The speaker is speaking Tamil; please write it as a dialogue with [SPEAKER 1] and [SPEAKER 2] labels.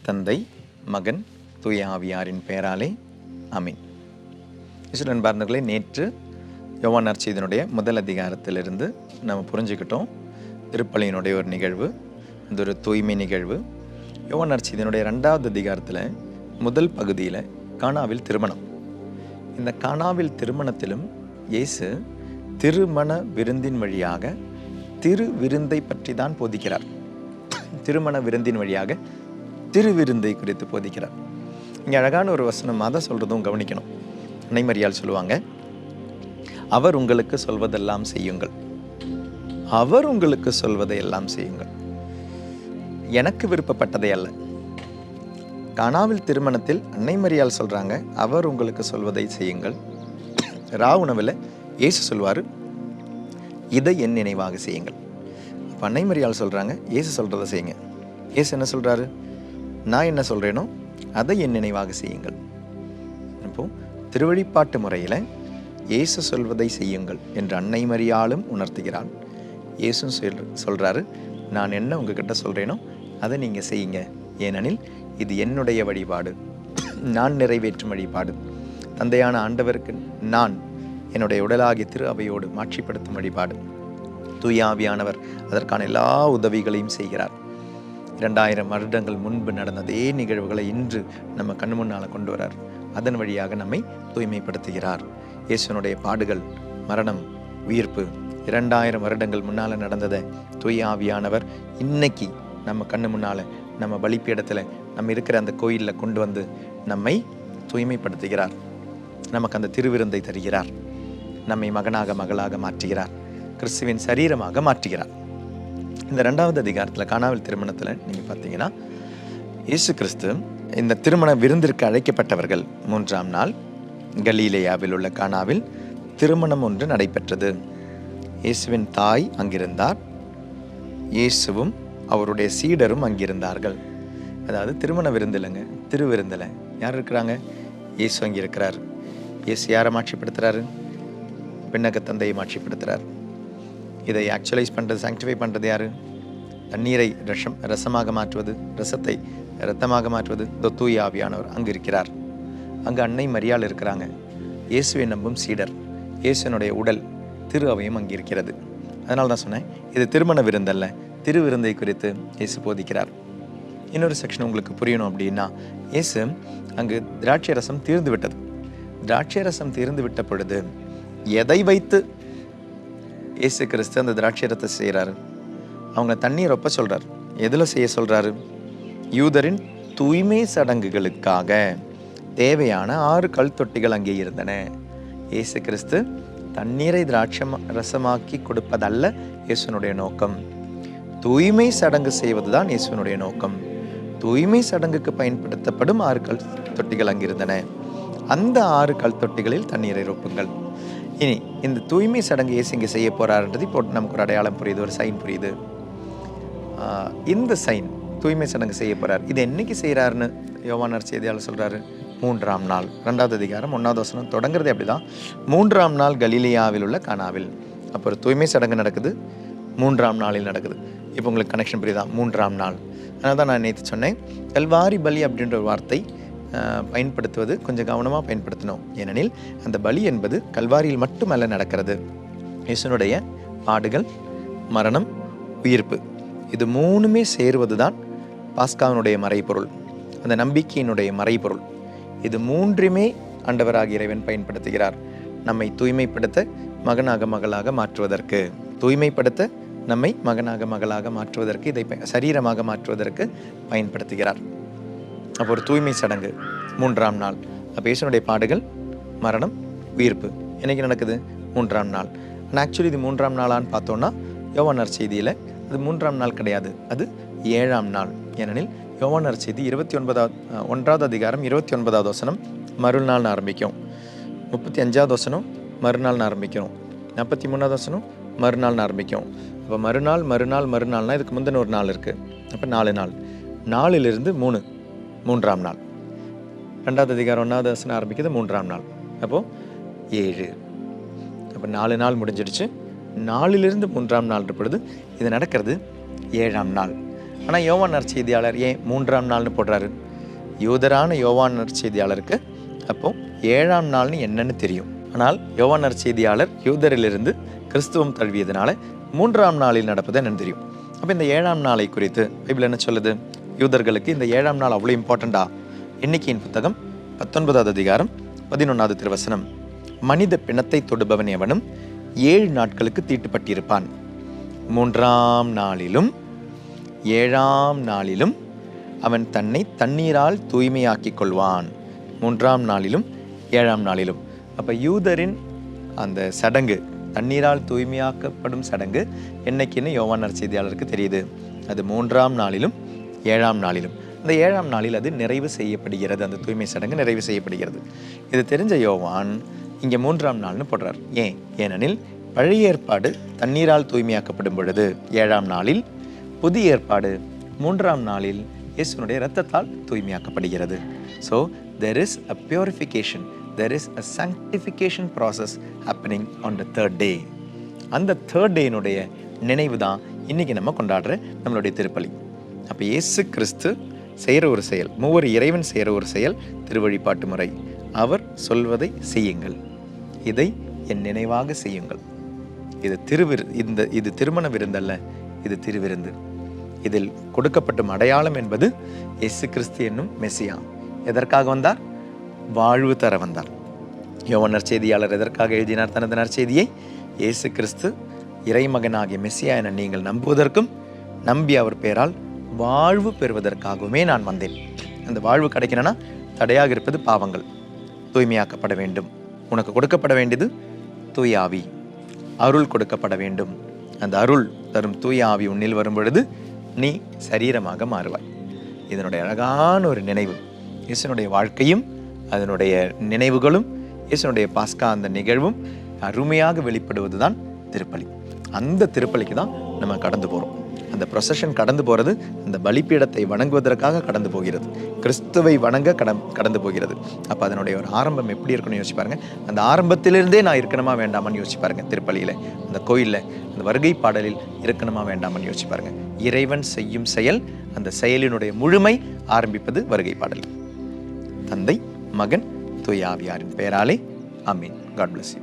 [SPEAKER 1] தந்தை, மகன், தூய ஆவியாரின் பெயராலே ஆமீன். இஸ்ரவேல் அன்பார்ந்தவர்களே, நேற்று யோவான் நற்செய்தியினுடைய முதல் அதிகாரத்திலிருந்து நம்ம புரிஞ்சுக்கிட்டோம். திருப்பலியினுடைய ஒரு நிகழ்வு, அது ஒரு தூய்மை நிகழ்வு. யோவான் நற்செய்தியினுடைய 2வது அதிகாரத்தில் முதல் பகுதியில் கானாவில் திருமணம். இந்த கானாவில் திருமணத்திலும் இயேசு திருமண விருந்தின் வழியாக திருவிருந்தை பற்றி தான் போதிக்கிறார். திருமண விருந்தின் வழியாக திருவிருந்தை குறித்து போதிக்கிறார். இங்கே அழகான ஒரு வசனம் அதை சொல்கிறதும் கவனிக்கணும். அன்னை மரியாள் சொல்லுவாங்க, அவர் உங்களுக்கு சொல்வதெல்லாம் செய்யுங்கள், அவர் உங்களுக்கு சொல்வதை எல்லாம் செய்யுங்கள். எனக்கு விருப்பப்பட்டதை அல்ல. கானாவில் திருமணத்தில் அன்னை மரியாள் சொல்கிறாங்க, அவர் உங்களுக்கு சொல்வதை செய்யுங்கள். உணவில் இயேசு சொல்வார், இதை என் நினைவாக செய்யுங்கள். அப்போ அன்னை மரியாள் சொல்கிறாங்க, இயேசு சொல்கிறத செய்யுங்க. இயேசு என்ன சொல்கிறாரு? நான் என்ன சொல்கிறேனோ அதை என் நினைவாக செய்யுங்கள். இப்போது திருவழிப்பாட்டு முறையில் இயேசு சொல்வதை செய்யுங்கள் என்று அன்னை மரியாளும் உணர்த்துகிறாள். இயேசும் சொல்கிறாரு, நான் என்ன உங்ககிட்ட சொல்கிறேனோ அதை நீங்கள் செய்யுங்க, ஏனெனில் இது என்னுடைய வழிபாடு, நான் நிறைவேற்றும் வழிபாடு. தந்தையான ஆண்டவருக்கு நான் என்னுடைய உடலாகிய திரு அவையோடு மாட்சிப்படுத்தும் வழிபாடு. தூய ஆவியானவர் அதற்கான எல்லா உதவிகளையும் செய்கிறார். 2000 வருடங்கள் முன்பு நடந்த அதே நிகழ்வுகளை இன்று நம்ம கண்ணு முன்னால் கொண்டு வரார். அதன் வழியாக நம்மை தூய்மைப்படுத்துகிறார். இயேசுனுடைய பாடுகள், மரணம், உயிர்ப்பு 2000 வருடங்கள் முன்னால் நடந்ததை தூய ஆவியானவர் இன்னைக்கு நம்ம கண்ணு முன்னால், நம்ம பலிப்பீடத்தில், நம்ம இருக்கிற அந்த கோயிலில் கொண்டு வந்து நம்மை தூய்மைப்படுத்துகிறார். நமக்கு அந்த திருவிருந்தை தருகிறார். நம்மை மகனாக மகளாக மாற்றுகிறார். கிறிஸ்துவின் சரீரமாக மாற்றுகிறார். இந்த 2வது அதிகாரத்தில் கானாவில் திருமணத்தில் நீங்கள் பார்த்தீங்கன்னா, இயேசு கிறிஸ்து இந்த திருமண விருந்திற்கு அழைக்கப்பட்டவர்கள் 3ஆம் நாள் கலீலேயாவில் உள்ள கானாவில் திருமணம் ஒன்று நடைபெற்றது. இயேசுவின் தாய் அங்கிருந்தார், இயேசுவும் அவருடைய சீடரும் அங்கிருந்தார்கள். அதாவது திருமண விருந்தில்லைங்க, திருவிருந்தில் யார் இருக்கிறாங்க? இயேசு அங்கே இருக்கிறார். இயேசு யாரை மாட்சிப்படுத்துகிறாரு? விண்ணக தந்தையை மாட்சிப்படுத்துகிறார். இதை ஆக்சுவலைஸ் பண்ணுறது, சாங்டிஃபை பண்ணுறது யார்? தண்ணீரை ரசமாக மாற்றுவது, ரசத்தை இரத்தமாக மாற்றுவது தூய ஆவியானவர் அங்கு இருக்கிறார். அங்கு அன்னை மரியாள் இருக்கிறாங்க. இயேசுவை நம்பும் சீடர், இயேசுனுடைய உடல் திரு அவையும் அங்கே இருக்கிறது. அதனால தான் சொன்னேன், இது திருமண விருந்தல்ல, திருவிருந்தை குறித்து இயேசு போதிக்கிறார். இன்னொரு செக்ஷன் உங்களுக்கு புரியணும் அப்படின்னா, இயேசு அங்கு திராட்சை ரசம் தீர்ந்து விட்டது. திராட்சை ரசம் தீர்ந்து விட்ட பொழுது எதை வைத்து இயேசு கிறிஸ்து அந்த திராட்சை ரசத்தை செய்கிறாரு? அவங்க தண்ணீர் ஒப்ப சொல்கிறார். எதில் செய்ய சொல்கிறாரு? யூதரின் தூய்மை சடங்குகளுக்காக தேவையான 6 கல் தொட்டிகள் அங்கே இருந்தன. இயேசு கிறிஸ்து தண்ணீரை திராட்சை ரசமாக்கி கொடுப்பதல்ல இயேசுனுடைய நோக்கம். தூய்மை சடங்கு செய்வது தான் இயேசுனுடைய நோக்கம். தூய்மை சடங்குக்கு பயன்படுத்தப்படும் 6 கல் தொட்டிகள் அங்கிருந்தன. அந்த 6 கல் தொட்டிகளில் தண்ணீரை ரொப்புங்கள். இனி இந்த தூய்மை சடங்கு இயேசு இங்கே செய்ய போறாருன்றது இப்போ நமக்கு ஒரு அடையாளம் புரியுது, ஒரு சைன் புரியுது. இந்த சைன் தூய்மை சடங்கு செய்ய போறார். இது என்னைக்கு செய்கிறாருன்னு யோவான் நற்செய்தியாளர் சொல்றாரு? 3ஆம் நாள். 2வது அதிகாரம் 1வது வசனம் தொடங்குறது அப்படிதான். 3ஆம் நாள் கலீலேயாவில் உள்ள கானாவில். அப்போ ஒரு தூய்மை சடங்கு நடக்குது, 3ஆம் நாளில் நடக்குது. இப்போ உங்களுக்கு கனெக்ஷன் புரியுதா? 3ஆம் நாள். அதனால தான் நான் நேற்று சொன்னேன், கல்வாரி பலி அப்படின்ற ஒரு வார்த்தை பயன்படுத்துவது கொஞ்சம் கவனமாக பயன்படுத்தணும். ஏனெனில் அந்த பலி என்பது கல்வாரியில் மட்டுமல்ல நடக்கிறது. இயேசுனுடைய பாடுகள், மரணம், உயிர்ப்பு, இது 3மே சேருவது தான் பாஸ்காவினுடைய மறைபொருள், அந்த நம்பிக்கையினுடைய மறைபொருள். இது 3மே ஆண்டவராகிய இறைவன் பயன்படுத்துகிறார். நம்மை தூய்மைப்படுத்த, மகனாக மகளாக மாற்றுவதற்கு, தூய்மைப்படுத்த நம்மை மகனாக மகளாக மாற்றுவதற்கு, இதை சரீரமாக மாற்றுவதற்கு பயன்படுத்துகிறார். அப்போ ஒரு தூய்மை சடங்கு 3ஆம் நாள். அப்போ இயேசுனுடைய பாடுகள், மரணம், உயிர்ப்பு என்னைக்கு நடக்குது? 3ஆம் நாள். ஆனால் ஆக்சுவலி இது 3ஆம் நாளான்னு பார்த்தோன்னா யோவான் நற்செய்தியில் அது 3ஆம் நாள் கிடையாது, அது 7ஆம் நாள். ஏனெனில் யோவான் நற்செய்தி 1வது அதிகாரம் 29வது வசனம் மறுநாள்னு ஆரம்பிக்கும், 35வது வசனம் மறுநாள்னு ஆரம்பிக்கும், 43வது வசனம் மறுநாள்னு ஆரம்பிக்கும். அப்போ மறுநாள்னா இதுக்கு முந்தின ஒரு நாள் இருக்குது. அப்போ 4 நாள். 4லிருந்து 3ஆம் நாள். 2வது அதிகாரம் 1வது வசனம் ஆரம்பிக்கிறது 3ஆம் நாள். அப்போது 7. அப்போ 4 நாள் முடிஞ்சிடுச்சு. 4லிருந்து 3ஆம் நாள் பொழுது இது நடக்கிறது 7ஆம் நாள். ஆனால் யோவான் நற்செய்தியாளர் ஏன் 3ஆம் நாள்னு போடுறாரு? யூதரான யோவான் நற்செய்தியாளருக்கு அப்போ 7ஆம் நாள்னு என்னன்னு தெரியும். ஆனால் யோவான் நற்செய்தியாளர் யூதரிலிருந்து கிறிஸ்துவம் தழுவியதுனால 3ஆம் நாளில் நடப்பது என்னன்னு தெரியும். அப்போ இந்த 7ஆம் நாளை குறித்து பைபிள் என்ன சொல்லுது? யூதர்களுக்கு இந்த 7ஆம் நாள் அவ்வளோ இம்பார்ட்டண்டா? எண்ணிக்கையின் புத்தகம் 19வது அதிகாரம் 11வது திருவசனம், மனித பிணத்தை தொடுபவன் எவனும் 7 நாட்களுக்கு தீட்டுப்பட்டிருப்பான். 3ஆம் நாளிலும் 7ஆம் நாளிலும் அவன் தன்னை தண்ணீரால் தூய்மையாக்கிக் கொள்வான். 3ஆம் நாளிலும் 7ஆம் நாளிலும். அப்போ யூதரின் அந்த சடங்கு, தண்ணீரால் தூய்மையாக்கப்படும் சடங்கு என்னைக்குன்னு யோவான் நற்செய்தியாளருக்கு தெரியுது. அது 3ஆம் நாளிலும் 7ஆம் நாளிலும். அந்த 7ஆம் நாளில் அது நிறைவு செய்யப்படுகிறது. அந்த தூய்மை சடங்கு நிறைவு செய்யப்படுகிறது. இது தெரிஞ்ச யோவான் இங்கே 3ஆம் நாள்னு போடுறார். ஏனெனில் பழைய ஏற்பாடு தண்ணீரால் தூய்மையாக்கப்படும் பொழுது 7ஆம் நாளில், புதிய ஏற்பாடு 3ஆம் நாளில் இயேசுனுடைய இரத்தத்தால் தூய்மையாக்கப்படுகிறது. So there is a purification, there is a sanctification process happening on the third day. அந்த third day-னுடைய நினைவு தான் இன்னைக்கு நம்ம கொண்டாடுற நம்மளுடைய திருப்பலி. அப்போ இயேசு கிறிஸ்து செய்கிற ஒரு செயல், மூவர் இறைவன் செய்கிற ஒரு செயல் திருவழிபாட்டு முறை. அவர் சொல்வதை செய்யுங்கள், இதை என் நினைவாக செய்யுங்கள். இது திருமண விருந்தல்ல, இது திருவிருந்து. இதில் கொடுக்கப்படும் அடையாளம் என்பது இயேசு கிறிஸ்து என்னும் மெசியா. எதற்காக வந்தார்? வாழ்வு தர வந்தார். யோவான் நற்செய்தியாளர் எதற்காக எழுதினார் தனது நற்செய்தியை? இயேசு கிறிஸ்து இறைமகனாகிய மெசியா என நீங்கள் நம்புவதற்கும், நம்பி அவர் பெயரால் வாழ்வு பெறுவதற்காகவுமே நான் வந்தேன். அந்த வாழ்வு கிடைக்கணும்னா தடையாக இருப்பது பாவங்கள், தூய்மையாக்கப்பட வேண்டும். உனக்கு கொடுக்கப்பட வேண்டியது தூய ஆவி, அருள் கொடுக்கப்பட வேண்டும். அந்த அருள் தரும் தூய ஆவி உன்னில் வரும் பொழுது நீ சரீரமாக மாறுவாய். இதனுடைய அழகான ஒரு நினைவு. இயேசுனுடைய வாழ்க்கையும் அதனுடைய நினைவுகளும், இயேசுனுடைய பாஸ்கா அந்த நிகழ்வும் அருமையாக வெளிப்படுவது தான் திருப்பலி. அந்த திருப்பலிக்கு தான் நம்ம கடந்து போகிறோம். அந்த ப்ரொசஷன் கடந்து போகிறது அந்த பலிப்பீடத்தை வணங்குவதற்காக கடந்து போகிறது, கிறிஸ்துவை வணங்க கடந்து போகிறது. அப்போ அதனுடைய ஒரு ஆரம்பம் எப்படி இருக்குன்னு யோசிச்சு பாருங்க. அந்த ஆரம்பத்திலிருந்தே நான் இருக்கணுமா வேண்டாமான்னு யோசிச்சு பாருங்க. திருப்பலியில், அந்த கோயிலில், அந்த வருகை பாடலில் இருக்கணுமா வேண்டாமான்னு யோசிச்சு பாருங்க. இறைவன் செய்யும் செயல், அந்த செயலினுடைய முழுமை ஆரம்பிப்பது வருகை பாடல். தந்தை, மகன், தூய ஆவியாரின் பெயராலே ஆமீன். God bless you.